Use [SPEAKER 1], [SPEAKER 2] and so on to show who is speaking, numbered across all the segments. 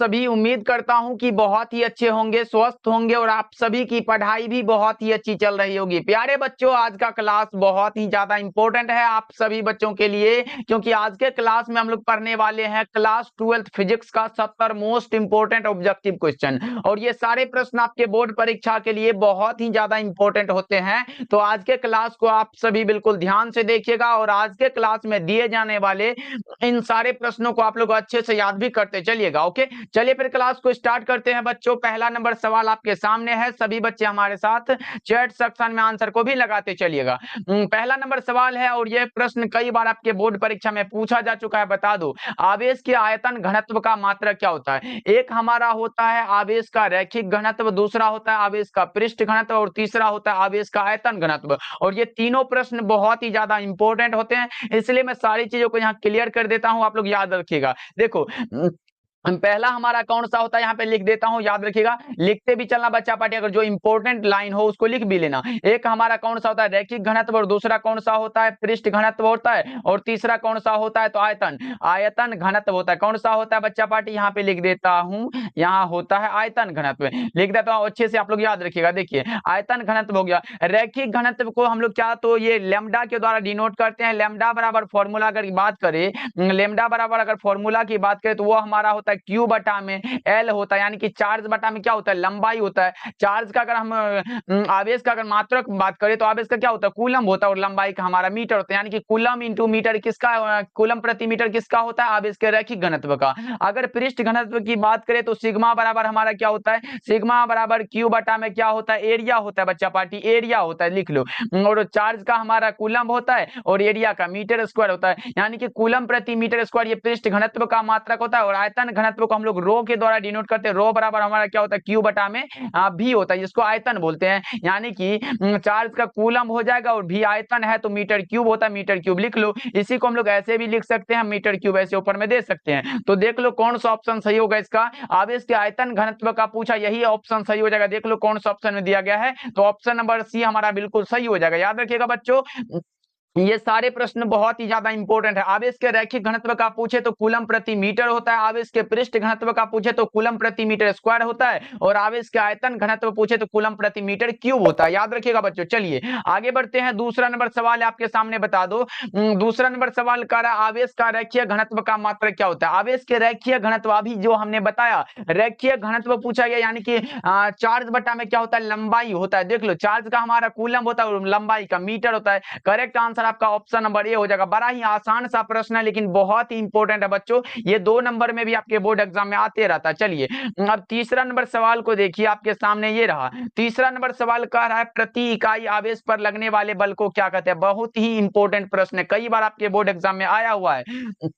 [SPEAKER 1] सभी उम्मीद करता हूं कि बहुत ही अच्छे होंगे, स्वस्थ होंगे और आप सभी की पढ़ाई भी बहुत ही अच्छी चल रही होगी। प्यारे बच्चों, आज का क्लास बहुत ही ज्यादा इंपॉर्टेंट है आप सभी बच्चों के लिए, क्योंकि आज के क्लास में हम लोग पढ़ने वाले हैं क्लास 12th फिजिक्स का 70 मोस्ट इंपोर्टेंट ऑब्जेक्टिव क्वेश्चन। और ये सारे प्रश्न आपके बोर्ड परीक्षा के लिए बहुत ही ज्यादा इंपॉर्टेंट होते हैं। तो आज के क्लास को आप सभी बिल्कुल ध्यान से देखिएगा और आज के क्लास में दिए जाने वाले इन सारे प्रश्नों को आप लोग अच्छे से याद भी करते चलिएगा। ओके, चलिए फिर क्लास को स्टार्ट करते हैं बच्चों। पहला नंबर सवाल आपके सामने है, सभी बच्चे हमारे साथ चैट सेक्शन में आंसर को भी लगाते चलिएगा। पहला नंबर सवाल है और यह प्रश्न कई बार आपके बोर्ड परीक्षा में पूछा जा चुका है। बता दो, आवेश के आयतन घनत्व का मात्रक क्या होता है? एक हमारा होता है आवेश का रैखिक घनत्व, दूसरा होता है आवेश का पृष्ठ घनत्व और तीसरा होता है आवेश का आयतन घनत्व। और ये तीनों प्रश्न बहुत ही ज्यादा इंपॉर्टेंट होते हैं, इसलिए मैं सारी चीजों को यहाँ क्लियर कर देता हूं, आप लोग याद रखिएगा। देखो, पहला हमारा कौन सा होता है, यहाँ पे लिख देता हूं, याद रखिएगा, लिखते भी चलना बच्चा पार्टी, अगर जो इंपॉर्टेंट लाइन हो उसको लिख भी लेना। एक हमारा कौन सा होता है रैखिक घनत्व और दूसरा कौन सा होता है पृष्ठ घनत्व होता है और तीसरा कौन सा होता है तो आयतन घनत्व होता है। कौन सा होता है बच्चा पार्टी, यहाँ पे लिख देता हूं, यहाँ होता है आयतन घनत्व, लिख देता हूं, अच्छे से आप लोग याद रखिएगा। देखिए, आयतन घनत्व हो गया। रैखिक घनत्व को हम लोग क्या, तो ये लैम्डा के द्वारा डिनोट करते हैं। लैम्डा बराबर फॉर्मूला अगर बात करें, लैम्डा बराबर अगर फॉर्मूला की बात करें तो वो हमारा होता है क्यू बटा में एल होता है, यानी कि चार्ज बटा में क्या होता है लंबाई होता है। चार्ज का अगर हम आवेश का अगर मात्रक बात करें तो आवेश का क्या होता है कूलम होता है और लंबाई का हमारा मीटर होता है, यानी कि कूलम इंटू मीटर किसका, कूलम प्रति मीटर किसका होता है आवेश के रैखिक घनत्व का। अगर पृष्ठ घनत्व की बात करें तो सिग्मा बराबर हमारा क्या होता है, सिग्मा बराबर क्यू बटा में क्या होता है एरिया होता है बच्चा पार्टी, एरिया होता है, लिख लो। और चार्ज का हमारा कूलम होता है और एरिया का मीटर स्क्वायर होता है, यानी कि कूलम प्रति मीटर स्क्वायर ये पृष्ठ घनत्व का मात्रक होता है। और आयतन घनत्व को हम लोग रो के द्वारा डिनोट करते हैं। रो बराबर हमारा क्या होता है क्यू बटा में भी होता है, जिसको आयतन बोलते हैं, यानी कि चार्ज का कूलम हो जाएगा और भी आयतन है तो मीटर क्यूब होता है, मीटर क्यूब लिख लो। इसी को हम लोग ऐसे भी लिख सकते हैं, मीटर क्यूब ऐसे ऊपर में दे सकते हैं। तो देख लो कौन सा ऑप्शन सही होगा इसका, आवेश के आयतन घनत्व का पूछा, यही ऑप्शन सही हो जाएगा। देख लो कौन सा ऑप्शन में दिया गया है, तो ऑप्शन नंबर सी हमारा बिल्कुल सही हो जाएगा। याद रखिएगा बच्चों, ये सारे प्रश्न बहुत ही ज्यादा इंपॉर्टेंट है। आवेश के रैखिक घनत्व का पूछे तो कूलम प्रति मीटर होता है, आवेश के पृष्ठ घनत्व का पूछे तो कूलम प्रति मीटर स्क्वायर होता है और आवेश के आयतन घनत्व पूछे तो कूलम प्रति मीटर क्यूब होता है। याद रखिएगा बच्चों। चलिए आगे बढ़ते हैं, दूसरा नंबर सवाल है आपके सामने, बता दो। दूसरा नंबर सवाल कर रहा है आवेश का रैखिक घनत्व का मात्रक क्या होता है। आवेश के रैखिक घनत्व अभी जो हमने बताया, रैखिक घनत्व पूछा गया, यानी कि चार्ज बटा में क्या होता है लंबाई होता है। देख लो, चार्ज का हमारा कूलम होता है और लंबाई का मीटर होता है। करेक्ट आंसर आपका ऑप्शन नंबर ए हो जाएगा। बड़ा ही आसान सा प्रश्न है लेकिन बहुत ही इंपॉर्टेंट है बच्चों, ये 2 नंबर में भी आपके बोर्ड एग्जाम में आते रहता है। चलिए अब तीसरा नंबर सवाल को देखिए, आपके सामने ये रहा। तीसरा नंबर सवाल कह रहा है प्रति इकाई आवेश पर लगने वाले बल को क्या कहते हैं। बहुत ही इंपॉर्टेंट प्रश्न है, कई बार आपके बोर्ड एग्जाम में आया हुआ है।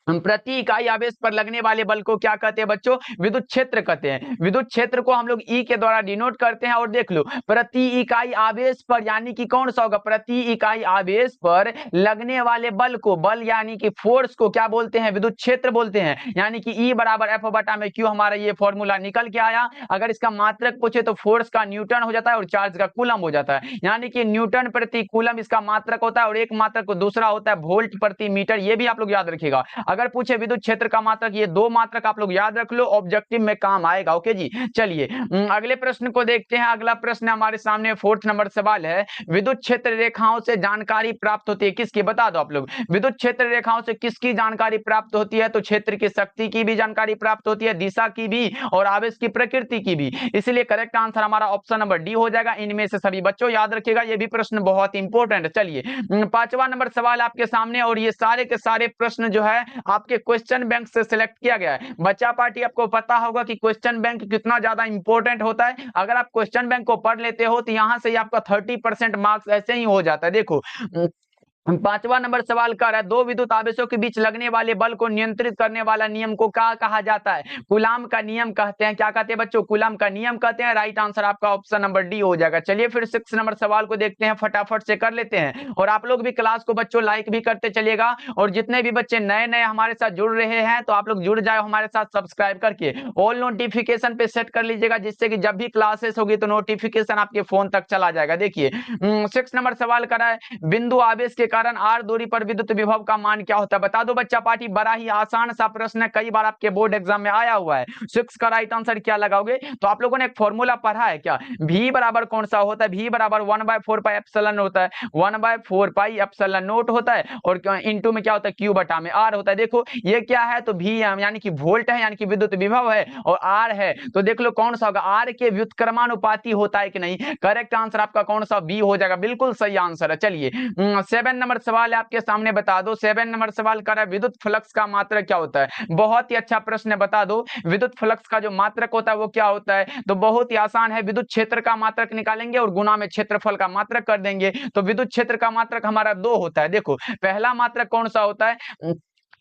[SPEAKER 1] प्रति इकाई आवेश पर लगने वाले बल को क्या कहते हैं बच्चों, विद्युत क्षेत्र कहते हैं। विद्युत क्षेत्र को हम लोग ई के द्वारा डिनोट करते हैं। और देख लो, प्रति इकाई आवेश पर, यानी कि कौन सा होगा, प्रति इकाई आवेश पर लगने वाले बल को, बल यानी कि फोर्स को क्या बोलते हैं, विद्युत क्षेत्र बोलते हैं। यानी कि ई बराबर एफ बटा में क्यू, हमारा ये फॉर्मूला निकल के आया। अगर इसका मात्रक पूछे तो फोर्स का न्यूटन हो जाता है और चार्ज का कूलम हो जाता है, यानी कि न्यूटन प्रति कूलम इसका मात्रक होता है। और एक मात्रक दूसरा होता है वोल्ट प्रति मीटर, ये भी आप लोग याद रखिएगा। अगर पूछे विद्युत क्षेत्र का मात्रक, ये 2 मात्रक आप लोग याद रख लो, ऑब्जेक्टिव में काम आएगा। ओके जी, चलिए अगले प्रश्न को देखते हैं। अगला प्रश्न हमारे सामने 4th नंबर सवाल है, विद्युत क्षेत्र रेखाओं से जानकारी प्राप्त होती है किसकी, बता दो आप लोग। विद्युत क्षेत्र रेखाओं से किसकी जानकारी प्राप्त होती है, तो क्षेत्र की शक्ति की भी जानकारी प्राप्त होती है, दिशा की भी और आवेश की प्रकृति की भी। इसलिए करेक्ट आंसर हमारा ऑप्शन नंबर डी हो जाएगा, इनमें से सभी। बच्चों याद रखिएगा, ये भी प्रश्न बहुत इंपॉर्टेंट है। चलिए 5वां नंबर सवाल आपके सामने, और ये सारे के सारे प्रश्न जो है आपके क्वेश्चन बैंक से सिलेक्ट किया गया है। बच्चा पार्टी आपको पता होगा कि क्वेश्चन बैंक कितना ज्यादा इंपॉर्टेंट होता है। अगर आप क्वेश्चन बैंक को पढ़ लेते हो तो यहां से आपका 30% मार्क्स ऐसे ही हो जाता है। देखो 5वां नंबर सवाल कर रहा है, 2 विद्युत आवेशों के बीच लगने वाले बल को नियंत्रित करने वाला नियम को क्या कहा जाता है। कूलाम का नियम कहते हैं। क्या कहते हैं बच्चों, कूलाम का नियम कहते हैं। राइट आंसर आपका ऑप्शन नंबर डी हो जाएगा। चलिए फिर 6 नंबर सवाल को देखते हैं, फटाफट से कर लेते हैं। और आप लोग भी क्लास को बच्चों लाइक भी करते चलिएगा, और जितने भी बच्चे नए नए हमारे साथ जुड़ रहे हैं तो आप लोग जुड़ जाए हमारे साथ सब्सक्राइब करके, ऑल नोटिफिकेशन पे सेट कर लीजिएगा, जिससे कि जब भी क्लासेस होगी तो नोटिफिकेशन आपके फोन तक चला जाएगा। देखिए 6 नंबर सवाल कर रहा है, बिंदु आवेश के कारण आर दूरी पर विद्युत विभव का मान क्या होता है, बता दो बच्चा पार्टी। बड़ा ही आसान सा प्रश्न है, कई बार आपके बोर्ड एग्जाम में आया हुआ है। 6 का राइट आंसर क्या लगाओगे? तो आप लोगों ने एक फॉर्मूला पढ़ा है क्या, V बराबर कौन सा होता है? V बराबर 1/4 पाई एप्सिलॉन होता है, 1/4 पाई एप्सिलॉन नॉट होता है, और इनटू में क्या होता है, Q बटा में R होता है। देखो ये क्या है, तो V यानी कि वोल्ट है, यानी कि विद्युत विभव है, और R है, तो देख लो कौन सा होगा, R के व्युत्क्रमानुपाती होता है कि नहीं। करेक्ट आंसर आपका कौन सा, B हो जाएगा, बिल्कुल सही आंसर है। चलिए 7 नंबर सवाल है आपके सामने, बता दो। 7 नंबर सवाल कर रहा है विद्युत फ्लक्स का मात्रक क्या होता है। बहुत ही अच्छा प्रश्न है, बता दो विद्युत फ्लक्स का जो मात्रक होता है वो क्या होता है। तो बहुत ही आसान है, विद्युत क्षेत्र का मात्रक निकालेंगे और गुना में क्षेत्रफल का मात्रक कर देंगे। तो विद्युत क्षेत्र का मात्रक हमारा 2 होता है। देखो पहला मात्रक कौन सा होता है,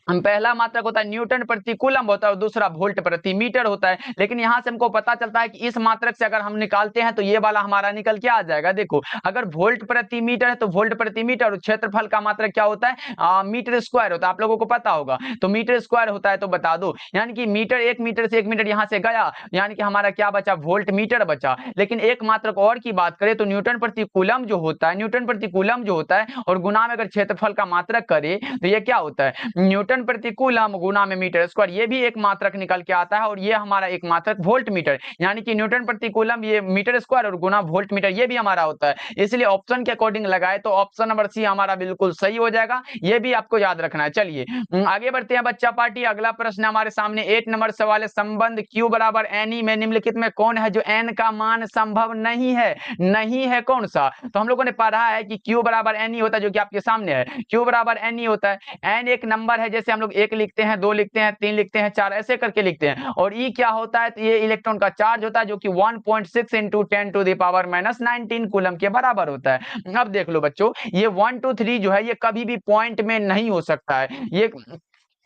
[SPEAKER 1] पहला मात्रक होता है न्यूटन प्रति कूलम होता है, और दूसरा वोल्ट प्रति मीटर होता है। लेकिन यहां से हमको पता चलता है कि इस मात्रक से अगर हम निकालते हैं तो ये वाला हमारा निकल के आ जाएगा। देखो अगर वोल्ट प्रति मीटर है तो वोल्ट प्रति मीटर, और क्षेत्रफल का मात्रक क्या होता है, मीटर स्क्वायर होता है, आप लोगों को पता होगा। तो मीटर स्क्वायर होता है, तो बता दो यानी कि मीटर, 1 मीटर से 1 मीटर यहां से गया, यानी कि हमारा क्या बचा, वोल्ट मीटर बचा। लेकिन एक मात्रक और की बात करें तो न्यूटन प्रति कूलम जो होता है, न्यूटन प्रति कूलम जो होता है, और गुना में अगर क्षेत्रफल का मात्रक करे तो ये क्या होता है, न्यूटन प्रति कूलम गुना में मीटर स्क्वायर, ये भी एक मात्रक निकल के आता है। और ये हमारा एक मात्रक वोल्ट मीटर, यानी कि न्यूटन प्रति कूलम ये मीटर स्क्वायर, और गुना वोल्ट मीटर ये भी हमारा होता है। इसलिए ऑप्शन के अकॉर्डिंग लगाए तो ऑप्शन नंबर सी हमारा बिल्कुल सही हो जाएगा, ये भी आपको याद रखना है। चलिए आगे बढ़ते हैं बच्चा पार्टी। अगला प्रश्न हमारे सामने 8 नंबर सवाल है, संबंध Q बराबर NE में निम्नलिखित में कौन है जो n का मान संभव नहीं है, नहीं है कौन सा। तो हम लोगों ने पढ़ा है कि Q बराबर NE होता है, जो कि आपके सामने है। Q बराबर NE होता है, n एक नंबर है, जैसे हम लोग 1 लिखते हैं, 2 लिखते हैं, 3 लिखते हैं, 4 ऐसे करके लिखते हैं। और E क्या होता है, तो ये इलेक्ट्रॉन का चार्ज होता है, जो कि 1.6 इंटू 10⁻⁻19 कूलम के बराबर होता है। अब देख लो बच्चों, ये 1 2 3 जो है ये कभी भी पॉइंट में नहीं हो सकता है, ये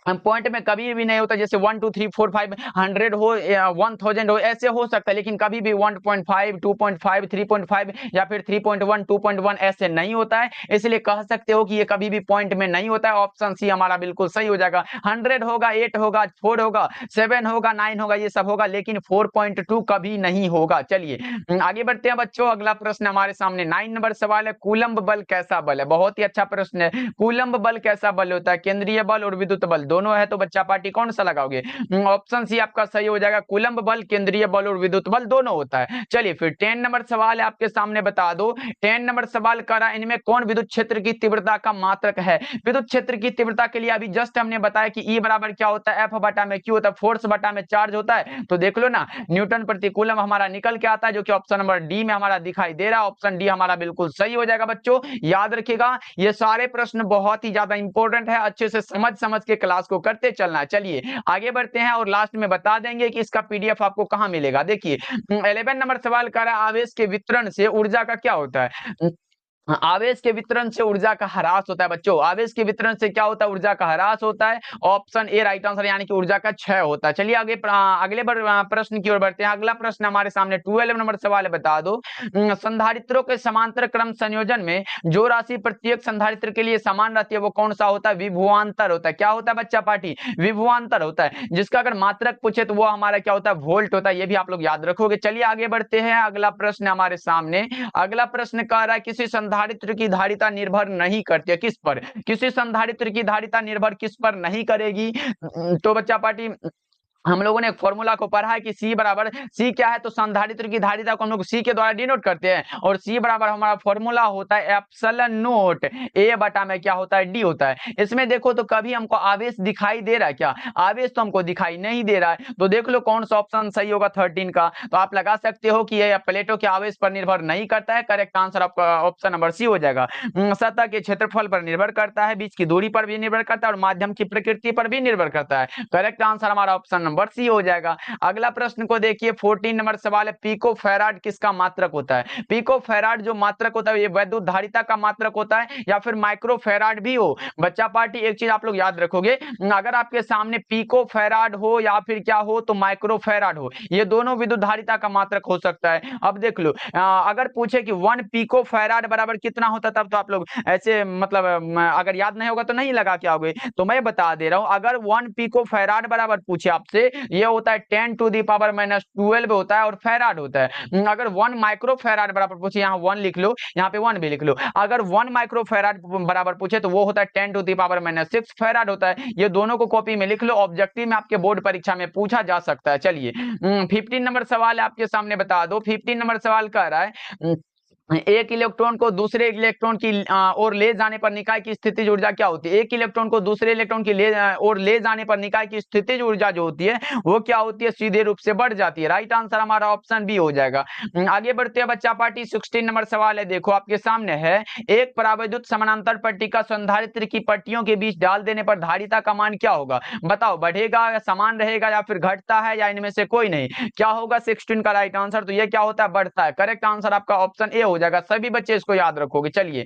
[SPEAKER 1] पॉइंट में कभी भी नहीं होता। जैसे 1 2 3 4 5 100 हो या 1000 हो, ऐसे हो सकता है, लेकिन कभी भी 1.5 2.5 3.5 या फिर 3.1 2.1 ऐसे नहीं होता है। इसलिए कह सकते हो कि ये कभी भी पॉइंट में नहीं होता है। ऑप्शन सी हमारा बिल्कुल सही हो जाएगा। 100 होगा, 8 होगा, 4 होगा, 7 होगा, 9 होगा, ये सब होगा, लेकिन 4.2 कभी नहीं होगा। चलिए आगे बढ़ते हैं बच्चों। अगला प्रश्न हमारे सामने 9 नंबर सवाल है, कूलम्ब बल कैसा बल है। बहुत ही अच्छा प्रश्न है, कूलम्ब बल कैसा बल होता है, केंद्रीय बल और विद्युत बल दोनों है। तो बच्चा पार्टी कौन सा लगाओगे, ऑप्शन सी आपका सही हो जाएगा, कूलम्ब बल केंद्रीय बल और विद्युत बल दोनों होता है। चलिए फिर 10 नंबर सवाल है आपके सामने, बता दो। 10 नंबर सवाल कर रहा है, इनमें कौन विद्युत क्षेत्र की तीव्रता का मात्रक है। विद्युत क्षेत्र की तीव्रता के लिए अभी जस्ट हमने बताया कि E बराबर क्या होता है, F बटा में Q होता है, फोर्स बटा में चार्ज होता है। तो देख लो ना, न्यूटन प्रति कूलम हमारा निकल के आता है, जो कि ऑप्शन नंबर डी में हमारा दिखाई दे रहा है। ऑप्शन डी हमारा बिल्कुल सही हो जाएगा। बच्चों याद रखिएगा, ये सारे प्रश्न बहुत ही ज्यादा इंपॉर्टेंट है, अच्छे से समझ समझ के क्लास को करते चलना। चलिए आगे बढ़ते हैं और लास्ट में बता देंगे कि इसका पीडीएफ आपको कहां मिलेगा। देखिए 11 नंबर सवाल कर रहा है, आवेश के वितरण से ऊर्जा का क्या होता है। आवेश के वितरण से ऊर्जा का ह्रास होता है। बच्चों आवेश के वितरण से क्या होता है, ऊर्जा का ह्रास होता है। ऑप्शन ए राइट आंसर, यानी कि ऊर्जा का क्षय होता है। चलिए आगे अगले प्रश्न की ओर बढ़ते हैं। अगला प्रश्न हमारे सामने 12 नंबर सवाल है, बता दो। संधारित्रों के समांतर क्रम संयोजन में जो राशि प्रत्येक संधारित्र के लिए समान रहती है वो कौन सा होता है, विभवांतर होता है। क्या होता है बच्चा पार्टी, विभवांतर होता है, जिसका अगर मात्रक पूछे तो वो हमारा क्या होता है, वोल्ट होता है। ये भी आप लोग याद रखोगे। चलिए आगे बढ़ते हैं। अगला प्रश्न हमारे सामने, अगला प्रश्न कह रहा है किसी संधारित्र की धारिता निर्भर नहीं करती है, किस पर, किसी संधारित्र की धारिता निर्भर किस पर नहीं करेगी। तो बच्चा पार्टी हम लोगों ने एक फॉर्मूला को पढ़ा है कि C बराबर, C क्या है, तो संधारित्र की धारिता को हम लोग C के द्वारा डिनोट करते हैं, और C बराबर हमारा फॉर्मूला होता है एप्सिलॉन नॉट A बटा में क्या होता है, D होता है। इसमें देखो तो कभी हमको आवेश दिखाई दे रहा है क्या, आवेश तो हमको दिखाई नहीं दे रहा है। तो देख लो कौन सा ऑप्शन सही होगा 13 का। तो आप लगा सकते हो कि यह प्लेटों के आवेश पर निर्भर नहीं करता है। करेक्ट आंसर आपका ऑप्शन नंबर सी हो जाएगा। सतह के क्षेत्रफल पर निर्भर करता है, बीच की दूरी पर भी निर्भर करता है, और माध्यम की प्रकृति पर भी निर्भर करता है। करेक्ट आंसर हमारा ऑप्शन नंबर सी हो जाएगा। अगला प्रश्न को देखिए 14 नंबर सवाल है, पिको फैराड किसका मात्रक होता है। पिको फैराड जो मात्रक होता है ये वैद्युत धारिता का मात्रक होता है, या फिर माइक्रो फैराड भी हो। बच्चा पार्टी एक चीज आप लोग याद रखोगे, अगर आपके सामने पिको फैराड हो या फिर क्या हो तो माइक्रो फैराड हो, ये दोनों विद्युत धारिता का मात्रक हो सकता है। अब देख लो अगर पूछे कि 1 पिको फैराड बराबर कितना होता, तब तो आप लोग ऐसे मतलब अगर याद नहीं होगा तो नहीं लगा के आओगे। तो मैं बता दे रहा हूं, अगर 1 पिको फैराड बराबर पूछे आपसे से ये होता है 10⁻⁻12 होता है और फैराड होता है। अगर 1 माइक्रो फैराड बराबर पूछे, यहाँ 1 लिख लो, यहाँ पे 1 भी लिख लो। अगर 1 माइक्रो फैराड बराबर पूछे तो वो होता है 10⁻⁻6 फैराड होता है। ये दोनों को कॉपी में लिख लो, ऑब्जेक्टिव में आपके बोर्ड परीक्षा में पूछा जा सकता है। चलिए 15 नंबर सवाल आपके सामने बता दो। 15 नंबर सवाल कह रहा है एक इलेक्ट्रॉन को दूसरे इलेक्ट्रॉन की ओर ले जाने पर निकाय की स्थितिज ऊर्जा क्या होती है। एक इलेक्ट्रॉन को दूसरे इलेक्ट्रॉन की ओर ले जाने पर निकाय की स्थितिज ऊर्जा जो होती है वो क्या होती है, सीधे रूप से बढ़ जाती है। राइट आंसर हमारा ऑप्शन बी हो जाएगा। आगे बढ़ते हैं बच्चा पार्टी। 16 नंबर सवाल है, देखो आपके सामने है। एक परावैद्युत समानांतर पट्टिका संधारित्र की पट्टियों के बीच डाल देने पर धारिता का मान क्या होगा। बताओ, बढ़ेगा या समान रहेगा या फिर घटता है या इनमें से कोई नहीं, क्या होगा 16 का राइट आंसर। तो ये क्या होता है, बढ़ता है। करेक्ट आंसर आपका ऑप्शन ए हो जाएगा। सभी बच्चे इसको याद रखोगे। चलिए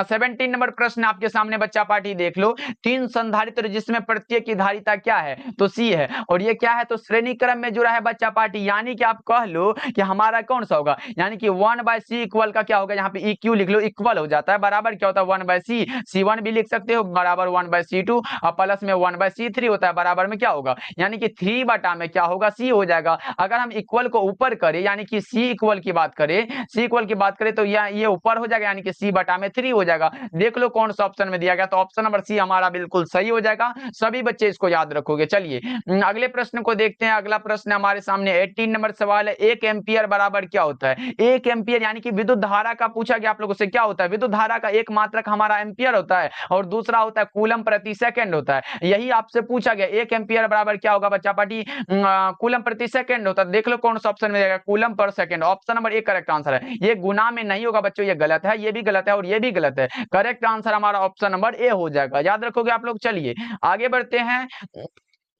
[SPEAKER 1] 17 नंबर प्रश्न आपके सामने बच्चा पार्टी देख लो। 3 संधारित्र जिसमें प्रत्येक की धारिता क्या है, तो सी है। और ये क्या है, तो श्रेणी क्रम में जुड़ा है बच्चा पार्टी, यानी कि आप कह लो कि हमारा कौन सा होगा, यानी कि 1/c इक्वल का क्या होगा, यहाँ पे इक्यू लिख लो, इक्वल हो जाता है, बराबर क्या होता है 1/c। c1 भी लिख सकते हो, बराबर 1/c2 और प्लस में 1/c3 होता है, बराबर में क्या होगा, यानी कि 3 बटा में क्या होगा, c हो जाएगा। अगर हम इक्वल को ऊपर करें, यानी कि c इक्वल की बात करें, तो ये ऊपर हो जाएगा, यानी कि c बटा में 3 हो जाएगा। देख लो कौन सा ऑप्शन में दिया गया, तो ऑप्शन नंबर सी हमारा बिल्कुल सही हो जाएगा। सभी बच्चे इसको याद रखोगे। चलिए अगले प्रश्न को देखते हैं। अगला प्रश्न हमारे सामने 18 नंबर सवाल है। 1 एम्पियर बराबर क्या होता है। 1 एम्पियर यानी कि विद्युत धारा का पूछा गया आप लोगों से, क्या होता है, विद्युत धारा का एक मात्रक हमारा एम्पियर होता है और दूसरा होता है कूलम प्रति सेकंड होता है। यही आपसे पूछा गया, 1 एम्पियर बराबर क्या होगा बच्चा पार्टी, कूलम प्रति सेकंड होता है। देख लो कौन सा ऑप्शन में जाएगा, coulomb per second. Option number A correct answer है। ये गुना में नहीं होगा बच्चों, ये गलत है, ये भी गलत है और ये भी गलत है। करेक्ट आंसर हमारा ऑप्शन नंबर ए हो जाएगा, याद रखोगे आप लोग। चलिए आगे बढ़ते हैं।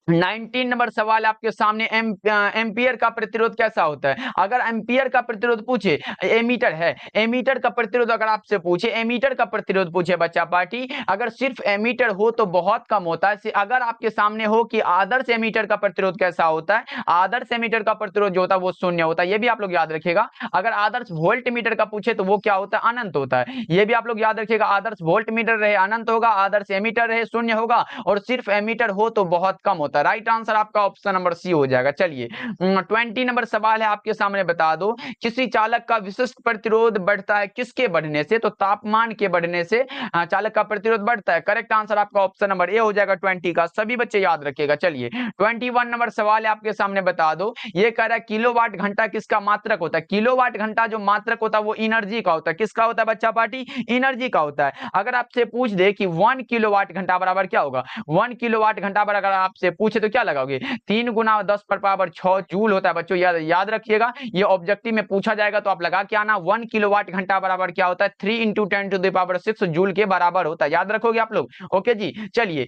[SPEAKER 1] 19 नंबर सवाल आपके सामने। एम्पियर का प्रतिरोध कैसा होता है। अगर एम्पियर का प्रतिरोध पूछे, एमीटर है, एमीटर का प्रतिरोध अगर आपसे पूछे, एमीटर का प्रतिरोध पूछे बच्चा पार्टी, अगर सिर्फ एमीटर हो तो बहुत कम होता है। अगर आपके सामने हो कि आदर्श एमीटर का प्रतिरोध कैसा होता है, आदर्श एमीटर का प्रतिरोध जो होता है वो 0 होता है, ये भी आप लोग याद रखिएगा। अगर आदर्श वोल्ट मीटर का पूछे तो वो क्या होता है, अनंत होता है, ये भी आप लोग याद रखिएगा। आदर्श वोल्ट मीटर रहे अनंत होगा, आदर्श एमीटर रहे 0 होगा और सिर्फ एमीटर हो तो बहुत कम होता है। राइट आंसर आपका ऑप्शन नंबर सी हो जाएगा। चलिए 20 नंबर सवाल है आपके सामने, बता दो किसी चालक का विशिष्ट प्रतिरोध बढ़ता है किसके बढ़ने से, तो तापमान के बढ़ने से चालक का प्रतिरोध बढ़ता है। करेक्ट आंसर आपका ऑप्शन नंबर ए हो जाएगा 20 का। सभी बच्चे याद रखिएगा। चलिए 21 नंबर सवाल है आपके सामने, बता दो ये कह रहा है किलोवाट घंटा किसका मात्रक होता है। किलोवाट घंटा जो मात्रक होता है वो एनर्जी का होता है। किसका होता है बच्चा पार्टी, एनर्जी का होता है। अगर आपसे पूछ दे कि 1 किलोवाट घंटा बराबर क्या होगा, 1 किलोवाट घंटा बराबर अगर आपसे पूछे तो क्या लगाओगे, 3 गुना 10 पर पावर 6 जूल होता है बच्चों, याद रखिएगा। ये ऑब्जेक्टिव में पूछा जाएगा तो आप लगा के आना। 1 किलोवाट घंटा बराबर क्या होता है, 3 × 10⁻6 जूल के बराबर होता है, याद रखोगे आप लोग। ओके जी। चलिए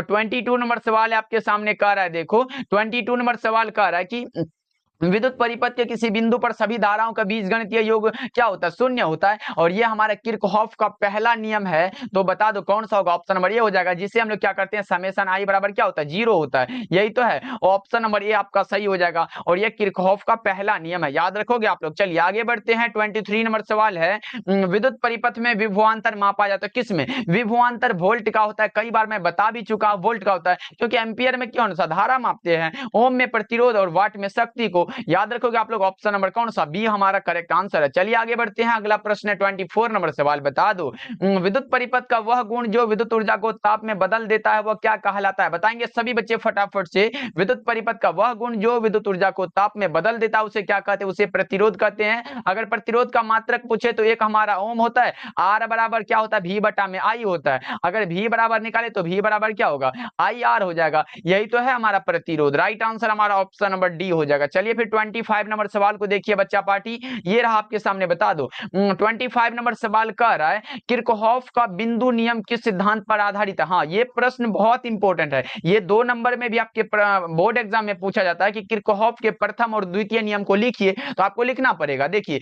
[SPEAKER 1] 22 नंबर सवाल है आपके सामने, कह रहा है देखो 22 नंबर सवाल कह रहा है कि विद्युत परिपथ के किसी बिंदु पर सभी धाराओं का बीजगणितीय योग क्या होता है, 0 होता है। और ये हमारा किरचॉफ का पहला नियम है, तो बता दो कौन सा होगा। ऑप्शन नंबर ए हो जाएगा, जिसे हम लोग क्या करते हैं, समेशन आई बराबर क्या होता है, 0 होता है, यही तो है। ऑप्शन नंबर ए आपका सही हो जाएगा और ये किरचॉफ का पहला नियम है, याद रखोगे आप लोग। चलिए आगे बढ़ते हैं। 23 नंबर सवाल है, विद्युत परिपथ में विभवांतर मापा जाता है किसमें। विभवांतर वोल्ट का होता है, कई बार मैं बता भी चुका हूं वोल्ट का होता है, क्योंकि एम्पियर में क्यों सा धारा मापते हैं, ओम में प्रतिरोध और वाट में शक्ति को, याद रखोगे आप लोग। ऑप्शन नंबर कौन सा, बी हमारा करेक्ट आंसर है। चलिए आगे बढ़ते हैं। अगला प्रश्न है 24 नंबर सवाल, बता दो विद्युत परिपथ का वह गुण जो विद्युत ऊर्जा को ताप में बदल देता है वह क्या कहलाता है। बताएंगे सभी बच्चे फटाफट से। विद्युत परिपथ का वह गुण जो विद्युत ऊर्जा को ताप में बदल देता है उसे क्या कहते हैं, उसे प्रतिरोध कहते हैं। अगर प्रतिरोध का मात्रक पूछे तो एक हमारा ओम होता है, आर बराबर क्या होता है, भी बटा में आई होता है। अगर भी बराबर निकाले तो भी बराबर क्या होगा, आई आर हो जाएगा, यही तो है हमारा प्रतिरोध। राइट आंसर हमारा ऑप्शन नंबर डी हो जाएगा। चलिए फिर 25 नंबर सवाल को देखिए बच्चा पार्टी, ये रहा आपके सामने, बता दो 25 नंबर सवाल कह रहा है किरचॉफ का बिंदु नियम किस सिद्धांत पर आधारित है। हाँ, ये प्रश्न बहुत इंपॉर्टेंट है, ये 2 नंबर में भी आपके बोर्ड एग्जाम में पूछा जाता है कि किरचॉफ के प्रथम और द्वितीय नियम को लिखिए, तो आपको लिखना पड़ेगा। देखिए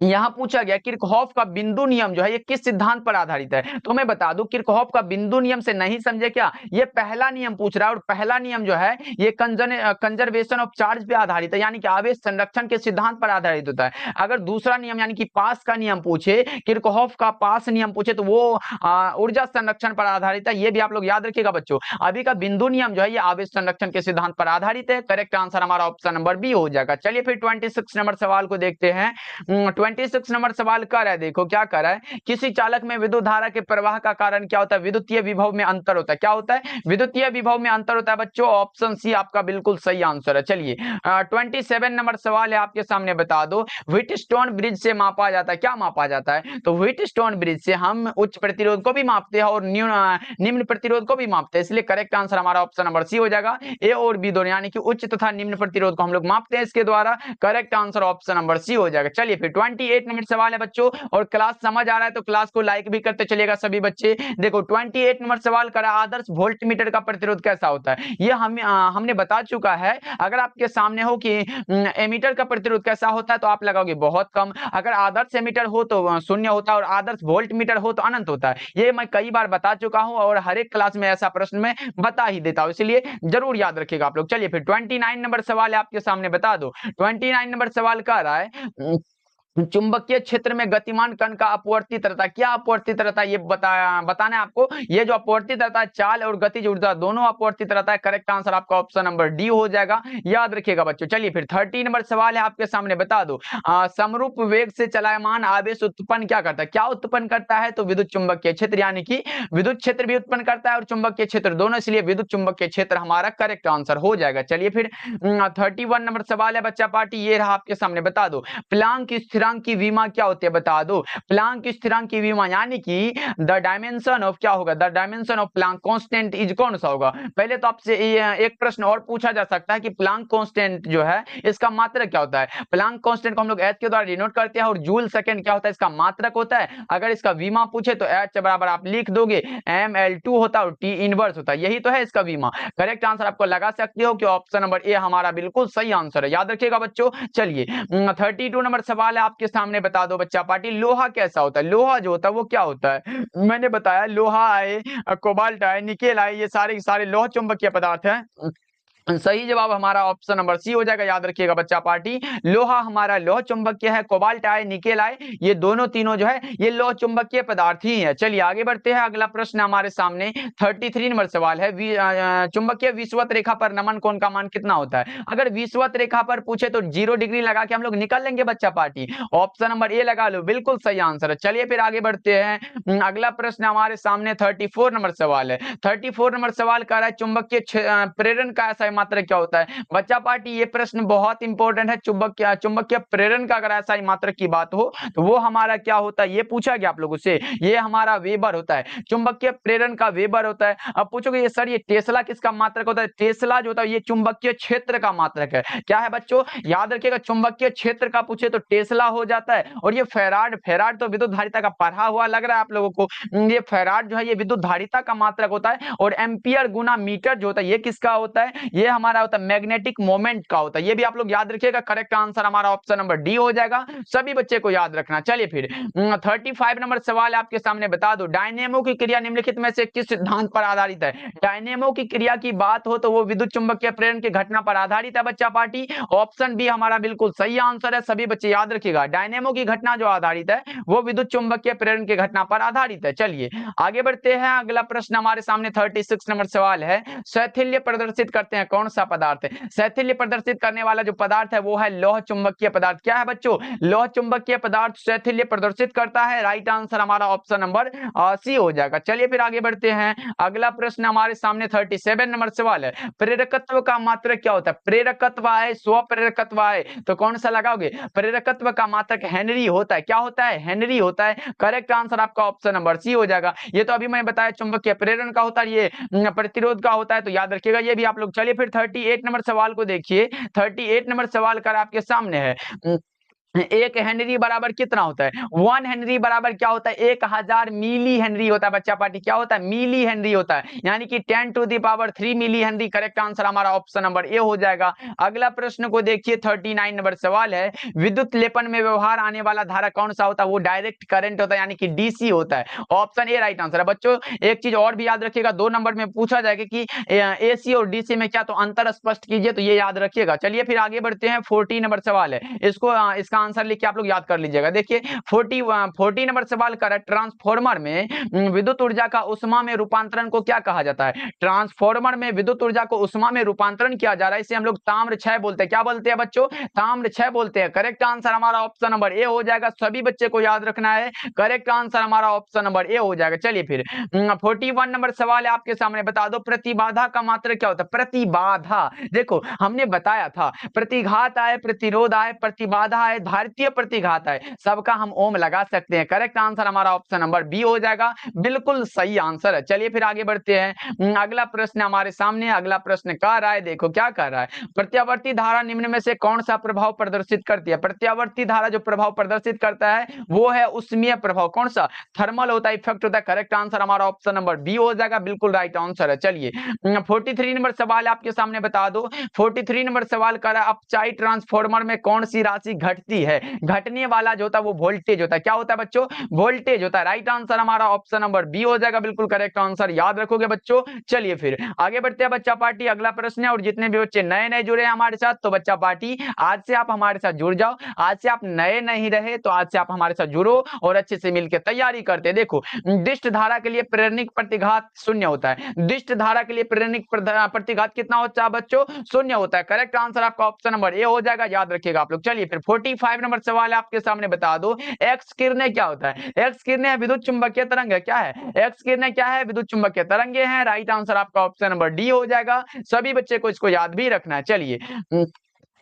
[SPEAKER 1] यहां पूछा गया किरचॉफ का बिंदु नियम जो है ये किस सिद्धांत पर आधारित है। तो मैं बता दूं किरचॉफ का बिंदु नियम से नहीं समझे क्या, ये पहला नियम पूछ रहा है और पहला नियम जो है ये कंजर्वेशन ऑफ चार्ज पे आधारित है, यानी कि आवेश संरक्षण के सिद्धांत पर आधारित होता है। अगर दूसरा नियम यानी कि पास का नियम पूछे, किरचॉफ का पास नियम पूछे, तो वो ऊर्जा संरक्षण पर आधारित है। ये भी आप लोग याद रखिएगा बच्चों। अभी का बिंदु नियम जो है ये आवेश संरक्षण के सिद्धांत पर आधारित है। करेक्ट आंसर हमारा ऑप्शन नंबर बी हो जाएगा। चलिए फिर 26 नंबर सवाल को देखते हैं। 26 नंबर सवाल कर है, देखो क्या कर रहा है, किसी चालक में विद्युत धारा के प्रवाह का कारण क्या होता है, विद्युतीय विभव में अंतर होता है। क्या होता है, विद्युतीय विभव में अंतर होता है बच्चों। ऑप्शन सी आपका बिल्कुल सही आंसर है। चलिए 27 नंबर सवाल है आपके सामने, बता दो व्हीटस्टोन ब्रिज से मापा जाता है, क्या मापा जाता है। तो व्हीटस्टोन ब्रिज से हम उच्च प्रतिरोध को भी मापते हैं और निम्न प्रतिरोध को भी मापते हैं, इसलिए करेक्ट आंसर हमारा ऑप्शन नंबर सी हो जाएगा। ए और बी दोनों, यानी कि उच्च तथा निम्न प्रतिरोध को हम लोग मापते हैं इसके द्वारा। Correct answer option number C हो जाएगा। चलिए फिर 28 नंबर सवाल है बच्चों, और क्लास समझ आ रहा है तो क्लास को लाइक भी करते चलिएगा सभी बच्चे। देखो 28 नंबर सवाल करा, आदर्श वोल्ट मीटर का प्रतिरोध कैसा होता है। ये हमने बता चुका है। अगर आपके सामने हो कि एमीटर का प्रतिरोध कैसा होता है तो आप लगाओगे बहुत कम। अगर आदर्श एमीटर हो तो शून्य होता है और आदर्श वोल्ट मीटर हो तो अनंत होता है। ये मैं कई बार बता चुका हूं और हर एक क्लास में ऐसा प्रश्न में बता ही देता हूं, इसलिए जरूर याद रखिएगा आप लोग। चलिए फिर 29 नंबर सवाल है आपके सामने, बता दो 29 नंबर सवाल कह रहा है चुंबकीय क्षेत्र में गतिमान कण का अपवर्तित रहता है। क्या अपवर्तित रहता है ये बताना है आपको। ये जो अपवर्तित रहता है, चाल और गतिज ऊर्जा दोनों अपवर्तित रहता है। करेक्ट आंसर आपका ऑप्शन नंबर डी हो जाएगा, याद रखिएगा बच्चों। चलिए फिर 30 नंबर सवाल है आपके सामने, बता दो समरूप वेग से चलायमान आवेश उत्पन्न क्या करता है। क्या उत्पन्न करता है, तो विद्युत चुंबकीय क्षेत्र, यानी कि विद्युत क्षेत्र भी उत्पन्न करता है और चुंबकीय क्षेत्र दोनों, इसलिए विद्युत चुंबकीय क्षेत्र हमारा करेक्ट आंसर हो जाएगा। चलिए फिर 31 नंबर सवाल है बच्चा पार्टी, ये रहा आपके सामने, बता दो प्लांक स्थिरांक की विमा क्या होती है, बता दो प्लांक स्थिरांक की विमा, यानी कि द डायमेंशन ऑफ क्या होगा, the dimension of Planck constant is कौन सा होगा। पहले तो आपसे एक प्रश्न और पूछा जा सकता है कि प्लांक कांस्टेंट जो है इसका मात्रक क्या होता है। प्लांक कांस्टेंट को हम लोग एच के द्वारा डिनोट करते हैं और जूल सेकंड क्या होता है, इसका मात्रक होता है। अगर इसका विमा पूछे तो एच बराबर आप लिख दोगे ml2 होता है और टी इनवर्स होता है, यही तो है इसका विमा। करेक्ट आंसर आपको लगा सकते हो कि ऑप्शन नंबर ए हमारा बिल्कुल सही आंसर है, याद रखिएगा बच्चों। चलिए 32 नंबर सवाल है आपके सामने, बता दो बच्चा पार्टी लोहा कैसा होता है। लोहा जो होता है वो क्या होता है, मैंने बताया लोहा आए, कोबाल्ट आए, निकेल आए, ये सारे सारे लोह चुंबकीय पदार्थ हैं। सही जवाब हमारा ऑप्शन नंबर सी हो जाएगा, याद रखिएगा बच्चा पार्टी। लोहा हमारा लोह चुंबकीय है, कोबाल्ट आए, निकेल आए, ये दोनों तीनों जो है ये लोह चुंबकीय पदार्थ ही है। चलिए आगे बढ़ते हैं, अगला प्रश्न हमारे सामने 33 नंबर सवाल है, चुंबकीय विषुवत रेखा पर नमन कोण का मान कितना होता है। अगर विषुवत रेखा पर पूछे तो 0 डिग्री लगा के हम लोग निकल लेंगे बच्चा पार्टी, ऑप्शन नंबर ए लगा लो, बिल्कुल सही आंसर है। चलिए फिर आगे बढ़ते हैं, अगला प्रश्न हमारे सामने 34 नंबर सवाल है। 34 नंबर सवाल कर रहा है चुंबकीय प्रेरण का ऐसा मात्रक क्या होता है। बच्चा पार्टी ये प्रश्न बहुत इंपॉर्टेंट है। चुंबकीय प्रेरण का अगर ऐसा मात्रक की बात हो तो वो हमारा क्या होता है, ये पूछा गया आप लोगों से, ये हमारा वेबर होता है। चुंबकीय प्रेरण का वेबर होता है। अब पूछोगे ये सर ये टेस्ला किसका मात्रक होता है। टेस्ला जो होता है ये चुंबकीय क्षेत्र का मात्रक है। क्या है बच्चों, याद रखिएगा, चुंबकीय क्षेत्र का पूछे तो टेस्ला हो जाता है। और ये फेराड तो विद्युत धारिता का पढ़ा हुआ लग रहा है आप लोगों को। ये फेराड जो है ये विद्युत धारिता का मात्रक होता है। और एम्पियर गुना मीटर जो होता है ये किसका होता है, ये हमारा होता है मैग्नेटिक मोमेंट का होता है। ये भी आप लोग याद रखिएगा, करेक्ट आंसर हमारा ऑप्शन नंबर डी हो जाएगा, सभी बच्चे को याद रखना। चलिए फिर 35 नंबर सवाल आपके सामने, बता दो डायनेमो की क्रिया निम्नलिखित में से किस सिद्धांत पर आधारित है। डायनेमो की क्रिया की बात हो तो वो विद्युत चुंबकीय प्रेरण की घटना पर आधारित है बच्चा पार्टी, ऑप्शन बी हमारा बिल्कुल सही आंसर है, सभी बच्चे याद रखिएगा। डायनेमो की घटना जो आधारित है वो विद्युत चुंबकीय प्रेरण की घटना पर आधारित है। चलिए आगे बढ़ते हैं, अगला प्रश्न हमारे सामने 36 नंबर सवाल है, शैथिल्य प्रदर्शित करते हैं कौन सा पदार्थ है। शैथिल्य प्रदर्शित करने वाला जो पदार्थ है वो है लौह चुंबकीय पदार्थ। क्या है बच्चों, लौह चुंबकीय पदार्थ शैथिल्य प्रदर्शित करता है। राइट आंसर हमारा ऑप्शन नंबर सी हो जाएगा। चलिए फिर आगे बढ़ते हैं, अगला प्रश्न हमारे सामने 37 नंबर सवाल है, प्रेरकत्व का मात्रक क्या होता है। प्रेरकत्व आए, स्व प्रेरकत्व आए तो कौन सा लगाओगे। प्रेरकत्व का मात्रक हेनरी होता है। क्या होता है, हेनरी होता है। करेक्ट आंसर आपका ऑप्शन नंबर सी हो जाएगा। ये तो अभी मैं बताया चुंबकीय प्रेरण का होता है, ये प्रतिरोध का होता है, तो याद रखिएगा ये भी आप लोग। चलिए फिर 38 नंबर सवाल को देखिए, 38 नंबर सवाल कर आपके सामने है, एक हेनरी बराबर कितना होता है? 1 हेनरी बराबर क्या होता है? 1000 मिली हेनरी होता है बच्चा पार्टी। क्या होता है? मिली हेनरी होता है, यानी कि 10⁻³ मिली हेनरी। करेक्ट आंसर हमारा ऑप्शन नंबर ए हो जाएगा। अगला प्रश्न को देखिए, 39 नंबर सवाल है, विद्युत लेपन में व्यवहार आने वाला धारा कौन सा होता है? वो डायरेक्ट करंट होता है, यानी कि डीसी होता है। ऑप्शन ए राइट आंसर है बच्चों। एक चीज और भी याद रखिएगा, 2 नंबर में पूछा जाएगा कि एसी और डीसी में क्या, तो अंतर स्पष्ट कीजिए, तो ये याद रखिएगा। चलिए फिर आगे बढ़ते हैं, 40 नंबर सवाल है, इसको इसका आंसर लिख के आप लोग याद कर लीजिएगा। देखिए 40 नंबर सवाल कर रहा है, ट्रांसफॉर्मर में विद्युत ऊर्जा का उष्मा में रूपांतरण को क्या कहा जाता है? ट्रांसफॉर्मर में विद्युत ऊर्जा को उष्मा में रूपांतरण किया जा रहा है, इसे हम लोग ताम्र क्षय बोलते हैं। क्या बोलते हैं बच्चों? ताम्र क्षय बोलते हैं। करेक्ट आंसर हमारा ऑप्शन नंबर ए हो जाएगा। सभी बच्चे को याद रखना है, करेक्ट आंसर हमारा ऑप्शन नंबर ए हो जाएगा। चलिए फिर 41 नंबर सवाल है आपके सामने, बता दो प्रतिबाधा का मात्रक क्या होता है? प्रतिबाधा, देखो हमने बताया था, प्रतिघात आए, प्रतिरोध आए, प्रतिबाधा आए, धारितीय प्रतिघात आए, सबका हम ओम लगा सकते हैं। करेक्ट आंसर हमारा ऑप्शन नंबर बी हो जाएगा, बिल्कुल सही आंसर है। चलिए फिर आगे बढ़ते हैं, अगला प्रश्न हमारे सामने। अगला प्रश्न कह रहा है, देखो क्या कह रहा है, प्रत्यावर्ती धारा निम्न में से कौन सा प्रभाव प्रदर्शित करती है? प्रत्यावर्ती धारा जो प्रभाव प्रदर्शित करता है वो है उष्मीय प्रभाव। कौन सा? थर्मल होता है, इफेक्ट होता है। करेक्ट आंसर हमारा ऑप्शन नंबर बी हो जाएगा, बिल्कुल राइट आंसर है। चलिए 43 नंबर सवाल आपके सामने, बता दो 43 नंबर सवाल कर रहा है, अपचाई ट्रांसफार्मर में कौन सी राशि घटती है? घटने वाला जो होता है वो वोल्टेज होता है। क्या होता है बच्चों? वोल्टेज होता है। राइट आंसर हमारा ऑप्शन नंबर बी हो जाएगा, बिल्कुल करेक्ट आंसर, याद रखोगे बच्चों। चलिए फिर आगे बढ़ते हैं बच्चा पार्टी, अगला प्रश्न है। और जितने भी बच्चे नए नए जुड़े हैं हमारे साथ, तो बच्चा पार्टी आज से आप हमारे साथ जुड़ जाओ। आज से आप नए नहीं रहे तो आज से आप हमारे साथ जुड़ो और अच्छे से मिलकर तैयारी करते। देखो दिष्ट धारा के लिए प्रेरणिक प्रतिघात शून्य होता है। दिष्ट धारा के लिए प्रेरणिक प्रतिघात कितना होता है बच्चों? शून्य होता है। करेक्ट आंसर आपका ऑप्शन नंबर ए हो जाएगा, याद रखिएगा आप लोग। चलिए फिर 45 नंबर सवाल आपके सामने, बता दो एक्स किरणें क्या होता है? एक्स किरणें विद्युत चुंबकीय तरंग है। क्या है? एक्स किरणें क्या है? विद्युत चुंबकीय तरंगे हैं। राइट आंसर आपका ऑप्शन नंबर डी हो जाएगा। सभी बच्चे को इसको याद भी रखना है। चलिए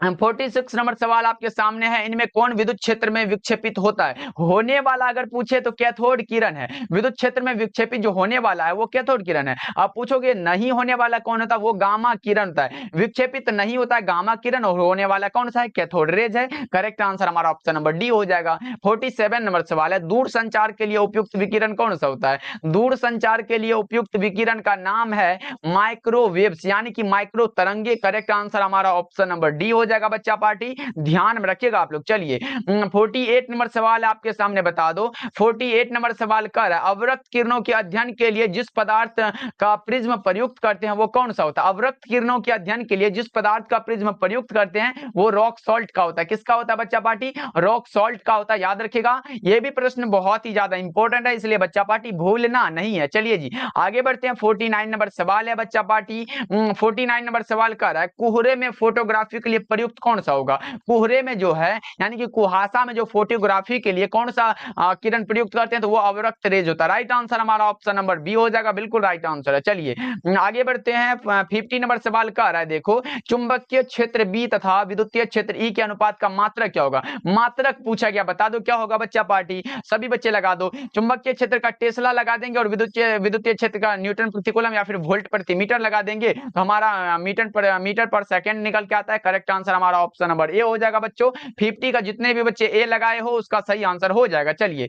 [SPEAKER 1] 46 नंबर सवाल आपके सामने है, इनमें कौन विद्युत क्षेत्र में विक्षेपित होता है? होने वाला अगर पूछे तो कैथोड किरण है। विद्युत क्षेत्र में विक्षेपित जो होने वाला है वो कैथोड किरण है। आप पूछोगे नहीं होने वाला कौन होता है? वो गामा किरण होता है। विक्षेपित नहीं होता है गामा किरण, और होने वाला कौन सा है? कैथोड रेज है। करेक्ट आंसर हमारा ऑप्शन नंबर डी हो जाएगा। 47 नंबर सवाल है, दूर संचार के लिए उपयुक्त विकिरण कौन सा होता है? दूर संचार के लिए उपयुक्त विकिरण का नाम है माइक्रोवेव्स, यानी कि माइक्रो तरंगे। करेक्ट आंसर हमारा ऑप्शन नंबर डी हो जाएगा बच्चा पार्टी, ध्यान में रखिएगा आप लोग। चलिए 48 नंबर सवाल आपके सामने, बता दो 48 नंबर सवाल कर अवरक्त किरणों के अध्ययन के लिए जिस पदार्थ का प्रिज्म प्रयुक्त करते हैं वो कौन सा होता है? अवरक्त किरणों के अध्ययन के लिए जिस पदार्थ का प्रिज्म प्रयुक्त करते हैं वो रॉक सॉल्ट का होता है। किसका होता है बच्चा पार्टी? रॉक सॉल्ट का होता है, याद रखिएगा। ये भी प्रश्न बहुत ही ज्यादा इंपॉर्टेंट है, इसलिए बच्चा पार्टी भूलना नहीं है। चलिए जी आगे बढ़ते हैं, 49 नंबर सवाल है बच्चा पार्टी। 49 नंबर सवाल कर रहा है, कोहरे में फोटोग्राफी के लिए प्रयुक्त कौन सा होगा? कोहरे में जो है, यानी कि कुहासा में जो फोटोग्राफी के लिए कौन सा किरण प्रयुक्त करते हैं, तो वो अवरक्त रेज होता है। राइट आंसर हमारा ऑप्शन नंबर बी हो जाएगा, बिल्कुल राइट आंसर है। चलिए आगे बढ़ते हैं, 50 नंबर सवाल का रहा है, देखो चुंबकीय क्षेत्र बी तथा विद्युतीय क्षेत्र ई के अनुपात का मात्रक क्या होगा? मात्रक पूछा गया, बता दो क्या होगा बच्चा पार्टी। सभी बच्चे लगा दो, चुंबकीय क्षेत्र का टेस्ला लगा देंगे और विद्युतीय क्षेत्र का न्यूटन प्रति कूलम या फिर वोल्ट प्रति मीटर लगा देंगे, तो हमारा मीटर पर सेकंड निकल के आता है। करेक्ट आंसर हमारा ऑप्शन नंबर ए हो जाएगा बच्चों। 50 का जितने भी बच्चे ए लगाए हो उसका सही आंसर हो जाएगा। चलिए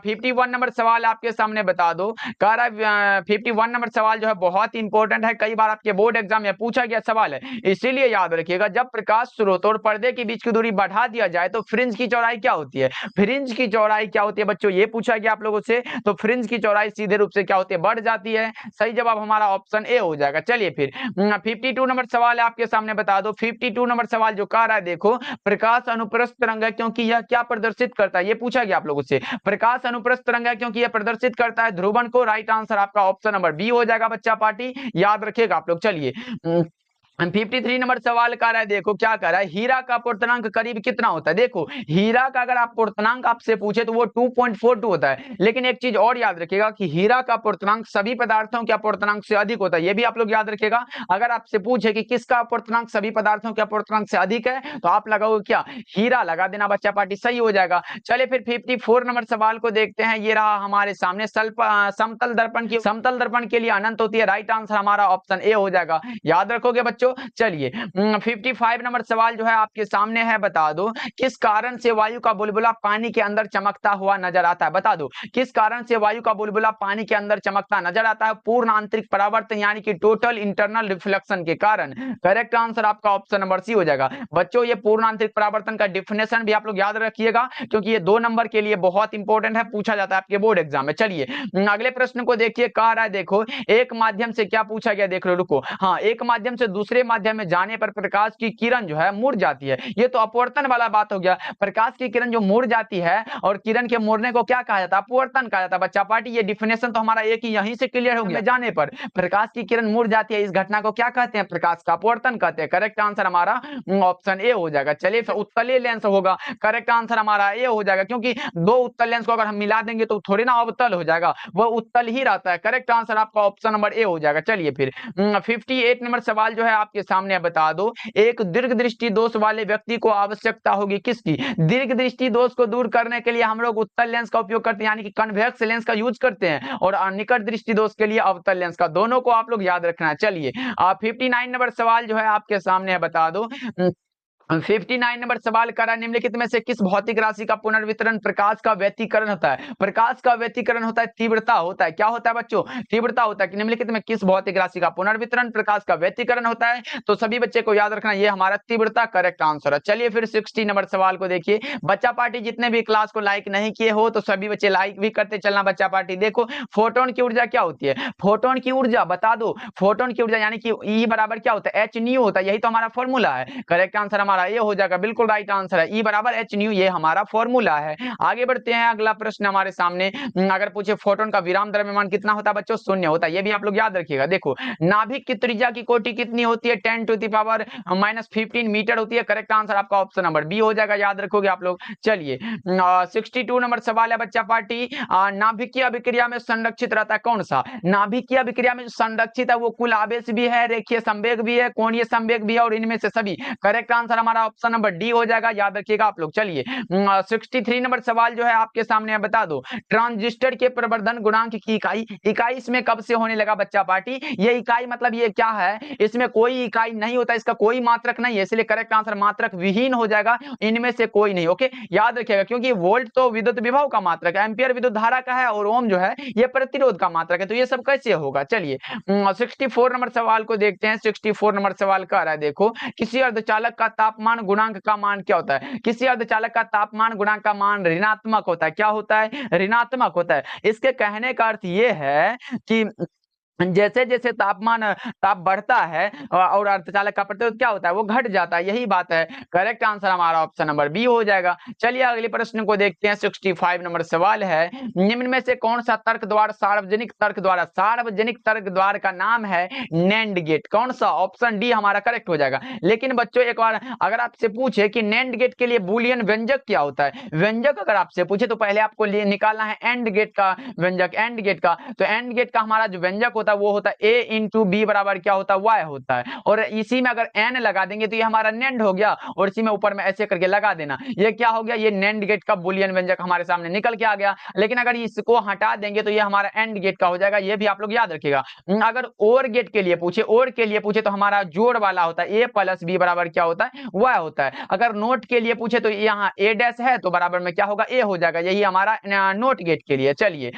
[SPEAKER 1] 51 नंबर सवाल आपके सामने, बता दो 51 नंबर सवाल जो है बहुत इंपॉर्टेंट है, कई बार आपके बोर्ड एग्जाम में पूछा गया सवाल है, इसीलिए याद रखिएगा। जब प्रकाश स्रोत और पर्दे के बीच की दूरी बढ़ा दिया जाए तो फ्रिंज की चौड़ाई क्या होती है? फ्रिंज की चौड़ाई क्या होती है बच्चों? ये पूछा गया आप लोगों से, तो फ्रिंज की चौड़ाई सीधे रूप से क्या होती है? बढ़ जाती है। सही जवाब हमारा ऑप्शन ए हो जाएगा। चलिए फिर 52 नंबर सवाल है आपके सामने, बता दो 52 नंबर सवाल जो कह रहा है, देखो प्रकाश अनुप्रस्थ तरंग है क्योंकि यह क्या प्रदर्शित करता है? ये पूछा गया आप लोगों से। प्रकाश अनुप्रस्थ तरंग है क्योंकि यह प्रदर्शित करता है ध्रुवण को। राइट आंसर आपका ऑप्शन नंबर बी हो जाएगा बच्चा पार्टी, याद रखिएगा आप लोग। चलिए 53 नंबर सवाल कर रहा है, देखो क्या कर रहा है, हीरा का अपूर्णांक करीब कितना होता है? देखो हीरा का अगर आप अपूर्णांक आपसे पूछे तो वो 2.42 होता है, लेकिन एक चीज और याद रखिएगा कि हीरा का अपूर्णांक सभी पदार्थों के अपूर्णांक से अधिक होता है। ये भी आप लोग याद रखिएगा। अगर आपसे पूछे कि किसका अपूर्णांक सभी पदार्थों के अपूर्णांक से अधिक है, तो आप लगाओगे क्या? हीरा लगा देना बच्चा पार्टी, सही हो जाएगा। चलिए फिर 54 नंबर सवाल को देखते हैं, ये रहा हमारे सामने। समतल दर्पण के लिए अनंत होती है। राइट आंसर हमारा ऑप्शन ए हो जाएगा, याद रखोगे बच्चों। बच्चों। चलिए 55 नंबर सवाल जो है आपके सामने है, बता दो किस कारण से वायु का बुलबुला पानी के अंदर चमकता हुआ नजर आता है। बता दो किस कारण से वायु का बुलबुला पानी के अंदर चमकता नजर आता है। पूर्ण आंतरिक परावर्तन यानी कि टोटल इंटरनल रिफ्लेक्शन के कारण। करेक्ट आंसर आपका ऑप्शन नंबर सी हो जाएगा। बच्चों ये पूर्ण आंतरिक परावर्तन का डिफिनेशन भी आप लोग याद रखिएगा, क्योंकि ये 2 नंबर के लिए बहुत इंपॉर्टेंट है, पूछा जाता है आपके बोर्ड एग्जाम में। चलिए अगले प्रश्न को देखिए, कह रहा है देखो एक माध्यम से क्या पूछा गया, देख लो, रुको। हाँ, एक माध्यम से दूसरे माध्यम में जाने पर प्रकाश की किरण जो है मुड़ जाती है। ये तो अपवर्तन वाला बात हो गया। प्रकाश की किरण जो मुड़ जाती है और किरण के मुड़ने को क्या कहा जाता है, अपवर्तन कहा जाता है बच्चा पार्टी। ये डिफिनेशन तो हमारा एक ही यहीं से क्लियर हो गया। जाने पर प्रकाश की किरण मुड़ जाती है, इस घटना को क्या कहते हैं, प्रकाश का अपवर्तन कहते हैं। करेक्ट आंसर हमारा ऑप्शन ए हो जाएगा। चलिए उत्तलीय लेंस होगा, करेक्ट आंसर हमारा ए हो जाएगा, क्योंकि 2 उत्तल लेंस को अगर हम मिला देंगे तो थोड़ी ना अवतल हो जाएगा, वो उत्तल ही रहता है। करेक्ट आंसर आपका ऑप्शन नंबर ए हो जाएगा। चलिए फिर 58 नंबर सवाल जो है आपके सामने, बता दो एक दीर्घ दृष्टि दोष वाले व्यक्ति को आवश्यकता होगी किसकी। दीर्घ दृष्टि दोष को दूर करने के लिए हम लोग उत्तल लेंस का उपयोग करते हैं, यानी कि कन्वेक्स लेंस का यूज करते हैं, और निकट दृष्टि दोष के लिए अवतल लेंस का। दोनों को आप लोग याद रखना है। चलिए 59 नंबर सवाल जो है आपके सामने है, बता दो 59 नंबर सवाल करा, निम्नलिखित में से किस भौतिक राशि का पुनर्वितरण प्रकाश का व्यतिकरण होता है। प्रकाश का व्यतिकरण होता है, तीव्रता होता है। क्या होता है बच्चों, तीव्रता होता है। कि निम्नलिखित में किस भौतिक राशि का पुनर्वितरण प्रकाश का व्यतिकरण होता है, तो सभी बच्चे को याद रखना ये हमारा तीव्रता करेक्ट आंसर है। चलिए फिर 60 नंबर सवाल को देखिए। बच्चा पार्टी जितने भी क्लास को लाइक नहीं किए हो तो सभी बच्चे लाइक भी करते चलना। बच्चा पार्टी देखो, फोटोन की ऊर्जा क्या होती है, फोटोन की ऊर्जा बता दो। फोटोन की ऊर्जा यानी कि ई बराबर क्या होता है, एच न्यू होता है। यही तो हमारा फॉर्मूला है। करेक्ट आंसर हमारा ये हो जाएगा, बिल्कुल राइट आंसर है। ई बराबर एच न्यू, ये हमारा फॉर्मूला है। आगे बढ़ते हैं, अगला प्रश्न हमारे सामने अगर पूछे फोटोन का विराम द्रव्यमान कितना होता है बच्चों, 0 होता है। ये भी आप लोग याद रखिएगा। देखो नाभिक की त्रिज्या की कोटि कितनी होती है, 10⁻⁻15 मीटर होती है। करेक्ट आंसर आपका ऑप्शन नंबर बी हो जाएगा, याद रखोगे आप लोग। चलिए 62 नंबर सवाल है बच्चा पार्टी, नाभिकीय अभिक्रिया में संरक्षित रहता है कौन सा। नाभिकीय अभिक्रिया में जो संरक्षित है वो कुल आवेश भी है, रेखीय संवेग भी है, कोणीय संवेग भी है, और इनमें से सभी। करेक्ट आंसर हमारा ऑप्शन नंबर डी हो जाएगा, याद रखिएगा आप लोग। चलिए 63 नंबर सवाल जो है आपके सामने है, बता दो ट्रांजिस्टर के प्रवर्धन गुणांक की इकाई। इकाई इसमें कब से होने लगा बच्चा पार्टी, ये इकाई मतलब ये क्या है, इसमें कोई इकाई नहीं होता, इसका कोई मात्रक नहीं है, इसलिए करेक्ट आंसर मात्रक विहीन हो जाएगा, इनमें से कोई नहीं। ओके, याद रखिएगा, क्योंकि वोल्ट तो विद्युत विभव का मात्रक है, एम्पियर विद्युत धारा का है, और ओम जो है ये प्रतिरोध का मात्रक है, तो ये सब कैसे होगा। चलिए 64 नंबर सवाल को देखते हैं। 64 नंबर सवाल कह रहा है देखो किसी अर्धचालक का तापमान गुणांक का मान क्या होता है। किसी अर्धचालक का तापमान गुणांक का मान ऋणात्मक होता है। क्या होता है, ऋणात्मक होता है। इसके कहने का अर्थ ये है कि जैसे जैसे ताप बढ़ता है और अर्धचालक का प्रतिरोध क्या होता है, वो घट जाता है, यही बात है। करेक्ट आंसर हमारा ऑप्शन नंबर बी हो जाएगा। चलिए अगले प्रश्न को देखते हैं। 65 नंबर सवाल है, निम्न में से कौन सा तर्क द्वार सार्वजनिक तर्क द्वार, सार्वजनिक तर्क द्वार का नाम है नैंड गेट। कौन सा, ऑप्शन डी हमारा करेक्ट हो जाएगा। लेकिन बच्चों एक बार अगर आपसे पूछे कि नैंड गेट के लिए बूलियन व्यंजक क्या होता है, व्यंजक अगर आपसे पूछे तो पहले आपको निकालना है एंड गेट का व्यंजक, एंड गेट का। तो एंड गेट का हमारा जो व्यंजक होता है वो होता है a इंटू बी बराबर क्या होता है, y होता है। और इसी में अगर n लगा देंगे तो ये हमारा नैंड हो गया, और इसी में ऊपर में ऐसे करके लगा देना, ये क्या हो गया, ये नैंड गेट का बूलियन व्यंजक हमारे सामने निकल के आ गया। लेकिन अगर इसको हटा देंगे तो ये हमारा एंड गेट का हो जाएगा, ये भी आप लोग याद रखिएगा। अगर और गेट के लिए पूछे, और के लिए पूछे तो हमारा जोड़ वाला होता है, a प्लस बी बराबर क्या होता है, y होता है। अगर नोट के लिए पूछे तो यहाँ a डैश है तो बराबर में क्या होगा, a हो जाएगा, यही हमारा नोट गेट के लिए। चलिए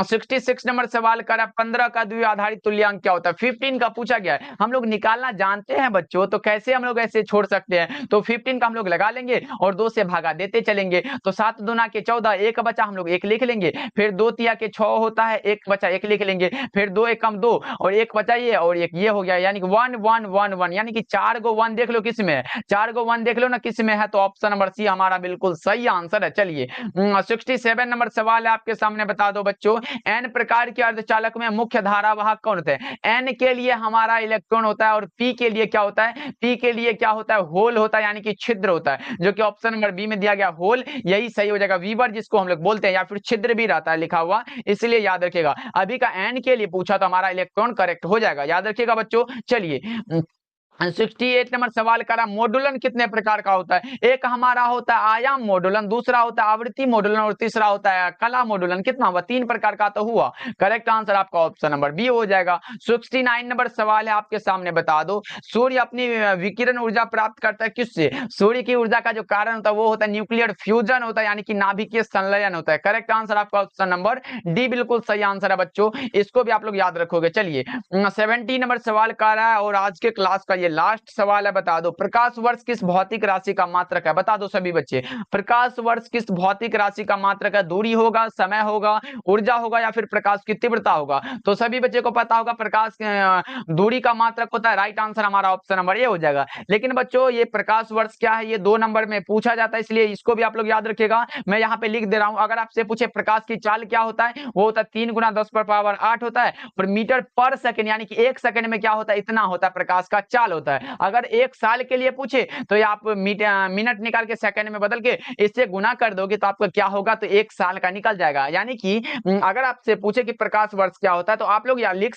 [SPEAKER 1] 66 नंबर सवाल करा, 15 का द्विआधारी तुल्यांक क्या होता है। 15 का पूछा गया है, हम लोग निकालना जानते हैं बच्चों, तो कैसे हम लोग ऐसे छोड़ सकते हैं। तो 15 का हम लोग लगा लेंगे और 2 से भागा देते चलेंगे, तो 7 दूना के 14, एक बचा हम लोग 1 लिख लेंगे, फिर 2 तिया के 6 होता है, 1 बचा 1 लिख लेंगे, फिर 2 एकम 2 और 1 बचा ये, और एक ये हो गया, यानी कि 1 1 1 1, यानी कि 4 गो 1 देख लो किस में है, 4 गो 1 देख लो ना किस में है, तो ऑप्शन नंबर सी हमारा बिल्कुल सही आंसर है। चलिए 67 नंबर सवाल है आपके सामने, बता दो बच्चों एन प्रकार के अर्धचालक में मुख्य धारावाहक कौन होते हैं। एन के लिए हमारा इलेक्ट्रॉन होता है, और पी के लिए क्या होता है, पी के लिए क्या होता है, होल होता है, यानी कि छिद्र होता है, जो कि ऑप्शन नंबर बी में दिया गया होल, यही सही हो जाएगा। वीवर जिसको हम लोग बोलते हैं, या फिर छिद्र भी रहता है लिखा हुआ, इसलिए याद रखिएगा। अभी का एन के लिए पूछा तो हमारा इलेक्ट्रॉन करेक्ट हो जाएगा, याद रखिएगा बच्चों। चलिए 68 नंबर सवाल करा मॉडुलन कितने प्रकार का होता है। एक हमारा होता है आयाम मॉडुलन, दूसरा होता है आवृत्ति मॉडुलन और तीसरा होता है कला मॉडुलन। कितना हुआ? 3 प्रकार का तो हुआ। करेक्ट आंसर आपका ऑप्शन नंबर बी हो जाएगा। 69 नंबर सवाल है आपके सामने, बता दो सूर्य अपनी विकिरण ऊर्जा प्राप्त करता है किससे? सूर्य की ऊर्जा का जो कारण होता है वो होता है न्यूक्लियर फ्यूजन होता है, यानी कि नाभिकीय संलयन होता है। करेक्ट आंसर आपका ऑप्शन नंबर डी बिल्कुल सही आंसर है बच्चों, इसको भी आप लोग याद रखोगे। चलिए 70 नंबर सवाल का रहा है और आज के क्लास का ये लास्ट सवाल है, बता दो प्रकाश वर्ष किस भौतिक राशि का मात्रक है? बता दो सभी बच्चे, प्रकाश वर्ष किस भौतिक राशि का मात्रक है? दूरी होगा, समय होगा, ऊर्जा होगा या फिर प्रकाश की तीव्रता होगा? तो सभी बच्चे को पता होगा प्रकाश दूरी का मात्रक होता है। राइट आंसर हमारा ऑप्शन नंबर ए हो जाएगा। लेकिन बच्चों ये प्रकाश वर्ष क्या है, ये 2 नंबर में पूछा जाता है, इसलिए इसको भी आप लोग याद रखिएगा। मैं यहाँ पे लिख दे रहा हूं, अगर आपसे पूछे प्रकाश की चाल क्या होता है, वो होता है 3 × 10⁻8 होता है, और मीटर पर सेकंड यानी कि 1 सेकंड में क्या होता है, इतना होता है प्रकाश का चाल होता है। अगर 1 साल के लिए पूछे तो ये आप मिनट निकाल के सेकंड में बदल के इससे गुना कर दोगे तो आपका क्या होगा, तो 1 साल का निकल जाएगा। यानी कि अगर आपसे पूछे कि प्रकाश वर्ष क्या होता है तो आप लोग लिख